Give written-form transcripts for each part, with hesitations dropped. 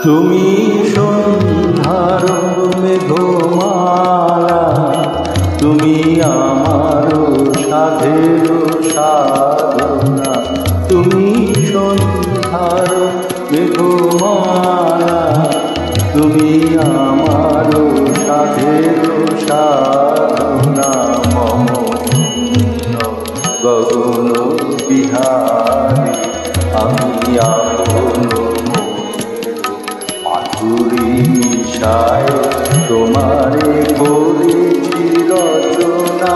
তুমি সন্ধ্যার মেঘমালা, তুমি আমার সাধের সাধনা। তুমি সন্ধ্যার মেঘমালা, তুমি আমার সাধের সাধনা। মম গগন বিহারী আমি আপন মাধুরী মিশায় তোমারে করেছি রচনা।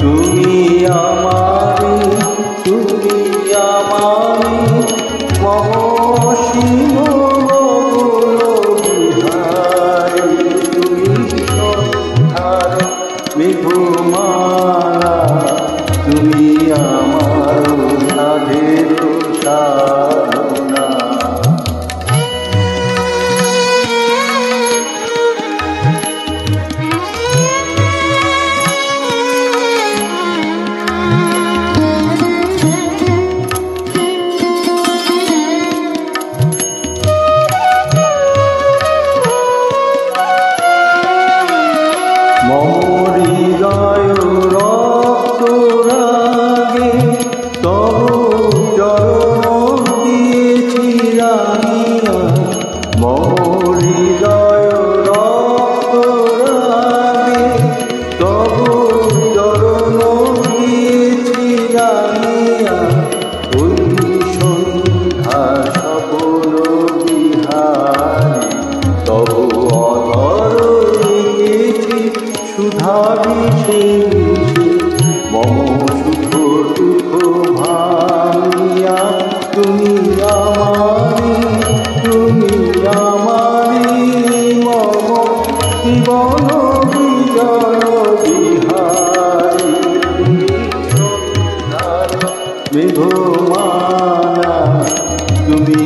তুমি আমারি, তুমি আমারি মম শিব গগন বিহারী। তুমি সন্ধ্যার মেঘমালা, তুমি আমার সাধের সাধনা। হৃদয় রক্ত রাগে তব চরণ দিয়েছি রাঙিয়া। হৃদয় রক্ত রাগে তব চরণ দিয়েছি রাঙিয়া। ওই সন্ধ্যা সপন বিহারী তব অধর লিখেছি সুধাভিষেকে। মম সুখ দুঃখ ভাঙিয়া তুমি আমারি, তুমি আমারি মম জীবন বিজয় বিহারী। তুমি সন্ধ্যার মেঘমালা, তুমি